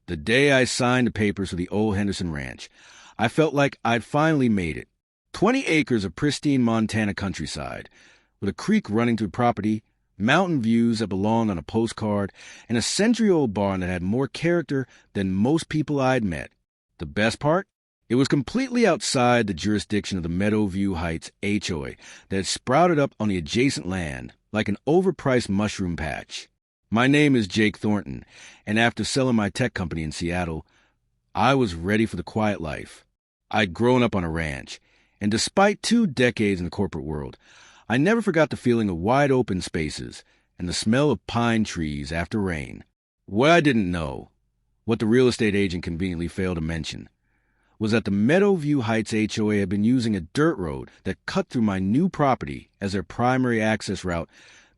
The day I signed the papers for the old Henderson Ranch, I felt like I'd finally made it. 20 acres of pristine Montana countryside, with a creek running through property, mountain views that belonged on a postcard, and a century-old barn that had more character than most people I'd met. The best part? It was completely outside the jurisdiction of the Meadowview Heights HOA that had sprouted up on the adjacent land like an overpriced mushroom patch. My name is Jake Thornton, and after selling my tech company in Seattle, I was ready for the quiet life. I'd grown up on a ranch, and despite 2 decades in the corporate world, I never forgot the feeling of wide-open spaces and the smell of pine trees after rain. What I didn't know, what the real estate agent conveniently failed to mention, was that the Meadowview Heights HOA had been using a dirt road that cut through my new property as their primary access route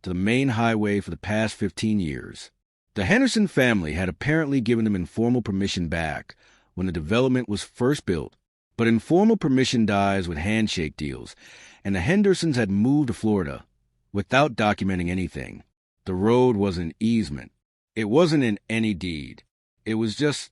to the main highway for the past 15 years. The Henderson family had apparently given them informal permission back when the development was first built, but informal permission dies with handshake deals, and the Hendersons had moved to Florida without documenting anything. The road was an easement. It wasn't in any deed. It was just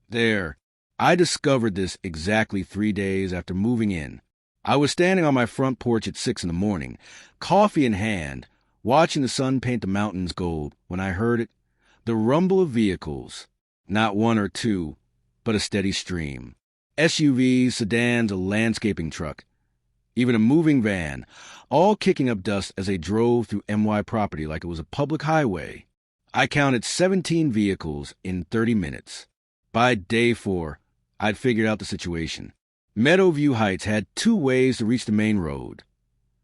there. I discovered this exactly 3 days after moving in. I was standing on my front porch at 6 in the morning, coffee in hand, watching the sun paint the mountains gold, when I heard it, the rumble of vehicles. Not one or two, but a steady stream. SUVs, sedans, a landscaping truck, even a moving van, all kicking up dust as they drove through MY property like it was a public highway. I counted 17 vehicles in 30 minutes. By day 4, I'd figured out the situation. Meadowview Heights had 2 ways to reach the main road.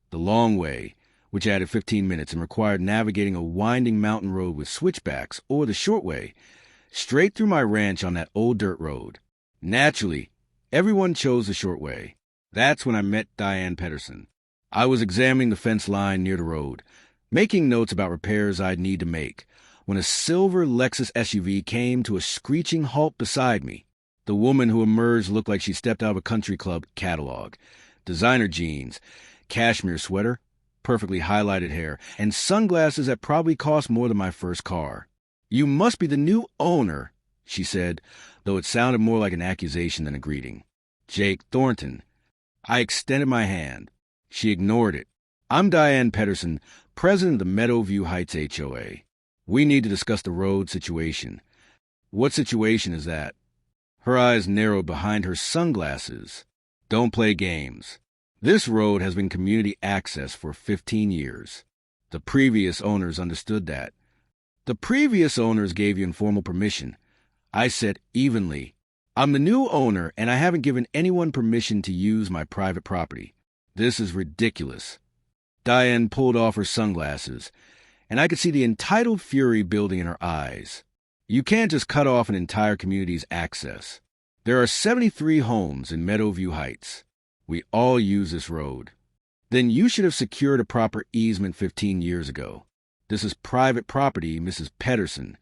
The long way, which added 15 minutes and required navigating a winding mountain road with switchbacks, or the short way, straight through my ranch on that old dirt road. Naturally, everyone chose the short way. That's when I met Diane Petterson. I was examining the fence line near the road, making notes about repairs I'd need to make, when a silver Lexus SUV came to a screeching halt beside me. The woman who emerged looked like she stepped out of a country club catalog. Designer jeans, cashmere sweater, perfectly highlighted hair, and sunglasses that probably cost more than my first car. "You must be the new owner," she said, though it sounded more like an accusation than a greeting. "Jake Thornton." I extended my hand. She ignored it. "I'm Diane Petterson, president of the Meadowview Heights HOA. We need to discuss the road situation." "What situation is that?" Her eyes narrowed behind her sunglasses. "Don't play games. This road has been community access for 15 years. The previous owners understood that." "The previous owners gave you informal permission," I said evenly. "I'm the new owner, and I haven't given anyone permission to use my private property. This is ridiculous." Diane pulled off her sunglasses, and I could see the entitled fury building in her eyes. "You can't just cut off an entire community's access. There are 73 homes in Meadowview Heights. We all use this road. Then you should have secured a proper easement 15 years ago. This is private property, Mrs. Petterson."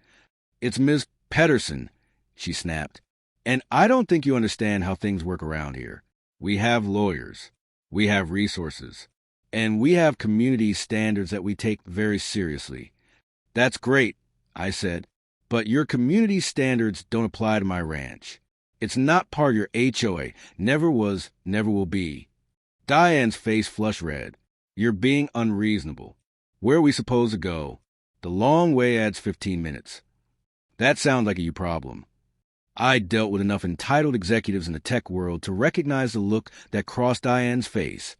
"It's Ms. Petterson," she snapped. "And I don't think you understand how things work around here. We have lawyers. We have resources. And we have community standards that we take very seriously." "That's great," I said, "but your community standards don't apply to my ranch. It's not part of your HOA. Never was, never will be." Diane's face flushed red. "You're being unreasonable. Where are we supposed to go? The long way adds 15 minutes. That sounds like a you problem." I dealt with enough entitled executives in the tech world to recognize the look that crossed Diane's face.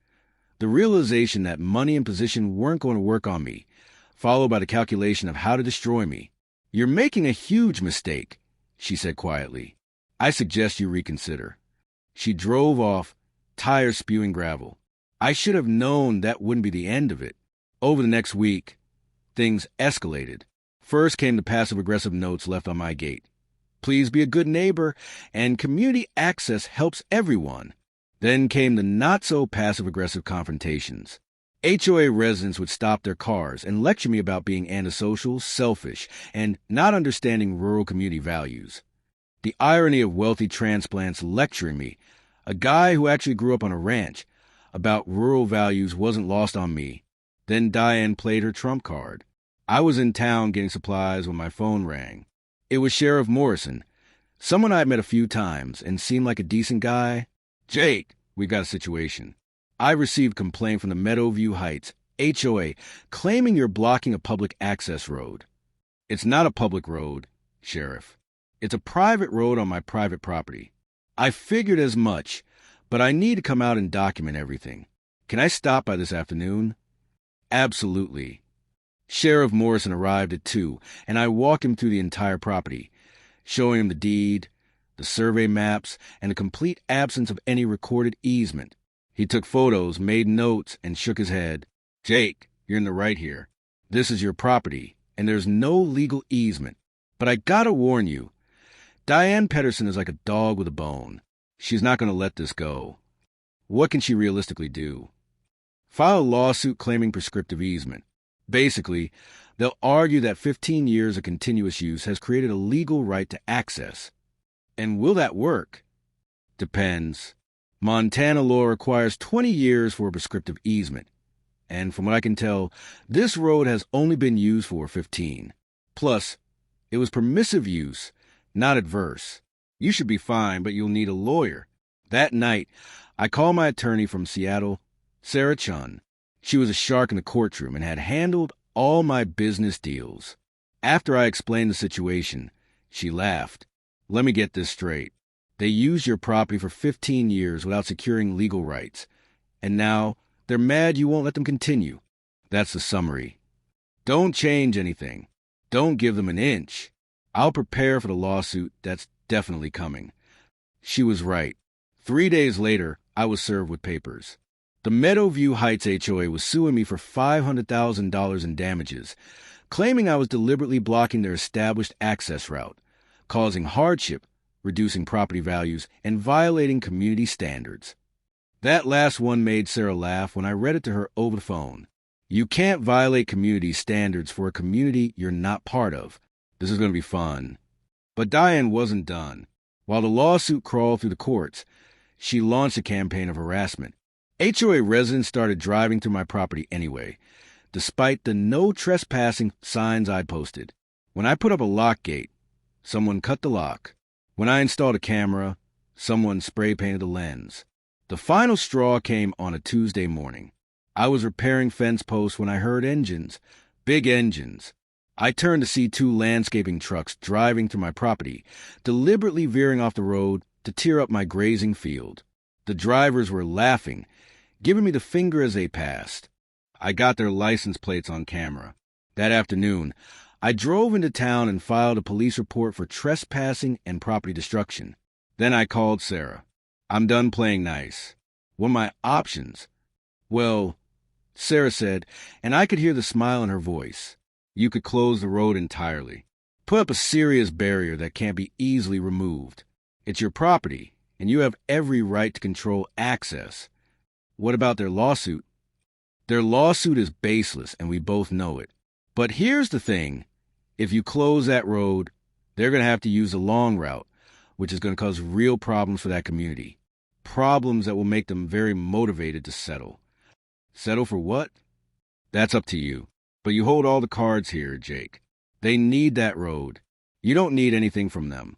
The realization that money and position weren't going to work on me, followed by the calculation of how to destroy me. "You're making a huge mistake," she said quietly. "I suggest you reconsider." She drove off, tires spewing gravel. I should have known that wouldn't be the end of it. Over the next week, things escalated. First came the passive-aggressive notes left on my gate. "Please be a good neighbor, and community access helps everyone." Then came the not-so-passive-aggressive confrontations. HOA residents would stop their cars and lecture me about being antisocial, selfish, and not understanding rural community values. The irony of wealthy transplants lecturing me, a guy who actually grew up on a ranch, about rural values wasn't lost on me. Then Diane played her trump card. I was in town getting supplies when my phone rang. It was Sheriff Morrison. Someone I'd met a few times and seemed like a decent guy. Jake, we've got a situation. I received a complaint from the Meadowview Heights HOA claiming you're blocking a public access road. It's not a public road, Sheriff. It's a private road on my private property. I figured as much, but I need to come out and document everything. Can I stop by this afternoon? Absolutely. Sheriff Morrison arrived at 2, and I walked him through the entire property, showing him the deed, the survey maps, and the complete absence of any recorded easement. He took photos, made notes, and shook his head. Jake, you're in the right here. This is your property, and there's no legal easement. But I gotta warn you, Diane Petterson is like a dog with a bone. She's not gonna let this go. What can she realistically do? File a lawsuit claiming prescriptive easement. Basically, they'll argue that 15 years of continuous use has created a legal right to access. And will that work? Depends. Montana law requires 20 years for a prescriptive easement. And from what I can tell, this road has only been used for 15. Plus, it was permissive use, not adverse. You should be fine, but you'll need a lawyer. That night, I called my attorney from Seattle, Sarah Chun. She was a shark in the courtroom and had handled all my business deals. After I explained the situation, she laughed. Let me get this straight. They used your property for 15 years without securing legal rights. And now they're mad you won't let them continue. That's the summary. Don't change anything. Don't give them an inch. I'll prepare for the lawsuit that's definitely coming. She was right. 3 days later, I was served with papers. The Meadowview Heights HOA was suing me for $500,000 in damages, claiming I was deliberately blocking their established access route, causing hardship, reducing property values, and violating community standards. That last one made Sarah laugh when I read it to her over the phone. You can't violate community standards for a community you're not part of. This is going to be fun. But Diane wasn't done. While the lawsuit crawled through the courts, she launched a campaign of harassment. HOA residents started driving through my property anyway, despite the no trespassing signs I posted. When I put up a lock gate, someone cut the lock. When I installed a camera, someone spray painted the lens. The final straw came on a Tuesday morning. I was repairing fence posts when I heard engines, big engines. I turned to see 2 landscaping trucks driving through my property, deliberately veering off the road to tear up my grazing field. The drivers were laughing, giving me the finger as they passed. I got their license plates on camera. That afternoon, I drove into town and filed a police report for trespassing and property destruction. Then I called Sarah. I'm done playing nice. What are my options? Well, Sarah said, and I could hear the smile in her voice. You could close the road entirely. Put up a serious barrier that can't be easily removed. It's your property, and you have every right to control access. What about their lawsuit? Their lawsuit is baseless, and we both know it. But here's the thing. If you close that road, they're going to have to use the long route, which is going to cause real problems for that community. Problems that will make them very motivated to settle. Settle for what? That's up to you. But you hold all the cards here, Jake. They need that road. You don't need anything from them.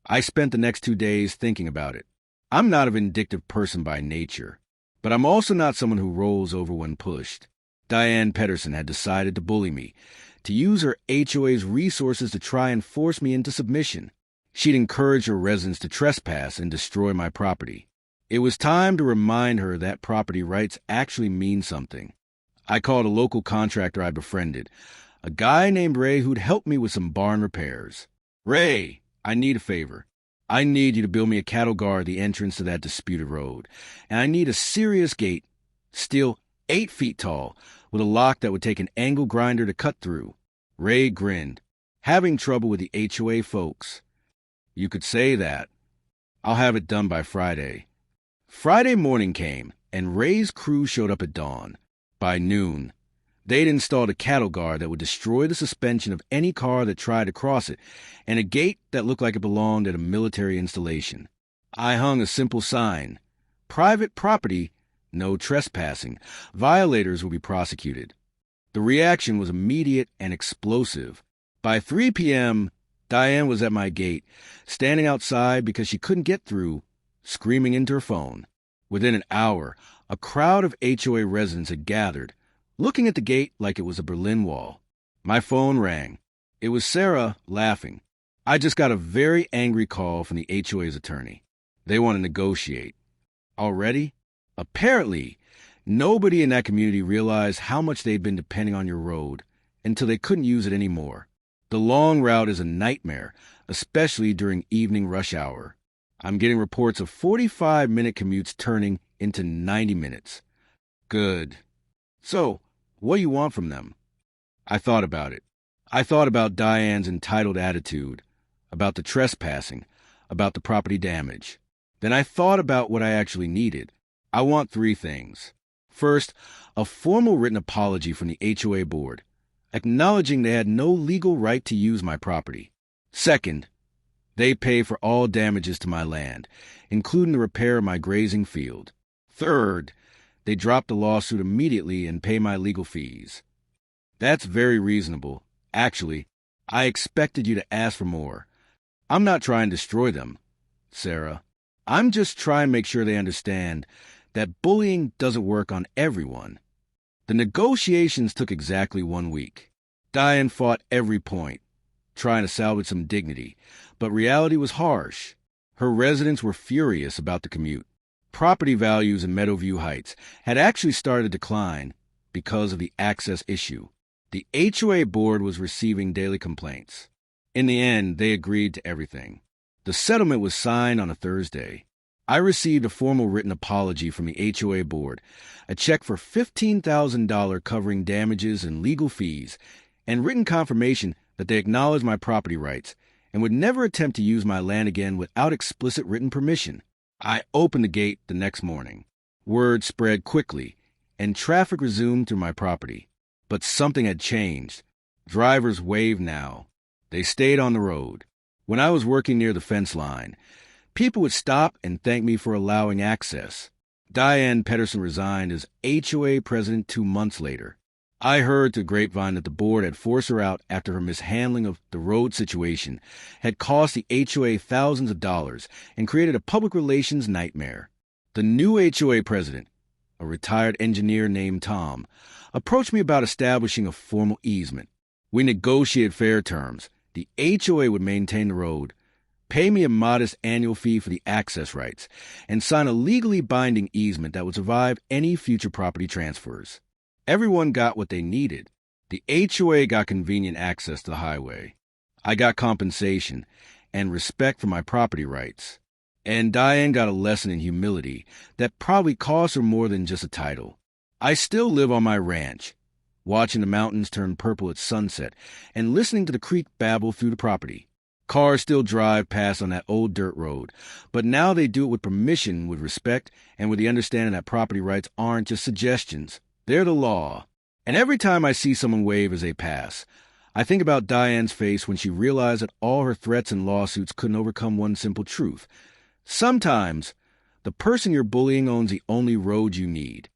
I spent the next 2 days thinking about it. I'm not a vindictive person by nature, but I'm also not someone who rolls over when pushed. Diane Petterson had decided to bully me, to use her HOA's resources to try and force me into submission. She'd encouraged her residents to trespass and destroy my property. It was time to remind her that property rights actually mean something. I called a local contractor I befriended, a guy named Ray who'd helped me with some barn repairs. Ray, I need a favor. I need you to build me a cattle guard at the entrance to that disputed road. And I need a serious gate, steel 8 feet tall, with a lock that would take an angle grinder to cut through. Ray grinned. Having trouble with the HOA folks. You could say that. I'll have it done by Friday. Friday morning came, and Ray's crew showed up at dawn. By noon, they'd installed a cattle guard that would destroy the suspension of any car that tried to cross it, and a gate that looked like it belonged at a military installation. I hung a simple sign. Private property, no trespassing. Violators will be prosecuted. The reaction was immediate and explosive. By 3 p.m., Diane was at my gate, standing outside because she couldn't get through, screaming into her phone. Within an hour, a crowd of HOA residents had gathered, looking at the gate like it was a Berlin Wall. My phone rang. It was Sarah, laughing. I just got a very angry call from the HOA's attorney. They want to negotiate. Already? Apparently, nobody in that community realized how much they'd been depending on your road until they couldn't use it anymore. The long route is a nightmare, especially during evening rush hour. I'm getting reports of 45-minute commutes turning into 90 minutes. Good. So, what do you want from them? I thought about it. I thought about Diane's entitled attitude, about the trespassing, about the property damage. Then I thought about what I actually needed. I want 3 things. First, a formal written apology from the HOA board, acknowledging they had no legal right to use my property. Second, they pay for all damages to my land, including the repair of my grazing field. Third, they drop the lawsuit immediately and pay my legal fees. That's very reasonable. Actually, I expected you to ask for more. I'm not trying to destroy them, Sarah. I'm just trying to make sure they understand that bullying doesn't work on everyone. The negotiations took exactly 1 week. Diane fought every point, trying to salvage some dignity, but reality was harsh. Her residents were furious about the commute. Property values in Meadowview Heights had actually started to decline because of the access issue. The HOA board was receiving daily complaints. In the end, they agreed to everything. The settlement was signed on a Thursday. I received a formal written apology from the HOA board, a check for $15,000 covering damages and legal fees, and written confirmation that they acknowledged my property rights and would never attempt to use my land again without explicit written permission. I opened the gate the next morning. Word spread quickly, and traffic resumed through my property. But something had changed. Drivers waved now. They stayed on the road. When I was working near the fence line, people would stop and thank me for allowing access. Diane Petterson resigned as HOA president 2 months later. I heard through grapevine that the board had forced her out after her mishandling of the road situation had cost the HOA thousands of dollars and created a public relations nightmare. The new HOA president, a retired engineer named Tom, approached me about establishing a formal easement. We negotiated fair terms. The HOA would maintain the road, pay me a modest annual fee for the access rights, and sign a legally binding easement that would survive any future property transfers. Everyone got what they needed. The HOA got convenient access to the highway. I got compensation and respect for my property rights. And Diane got a lesson in humility that probably cost her more than just a title. I still live on my ranch, watching the mountains turn purple at sunset and listening to the creek babble through the property. Cars still drive past on that old dirt road, but now they do it with permission, with respect, and with the understanding that property rights aren't just suggestions. They're the law. And every time I see someone wave as they pass, I think about Diane's face when she realized that all her threats and lawsuits couldn't overcome one simple truth. Sometimes, the person you're bullying owns the only road you need.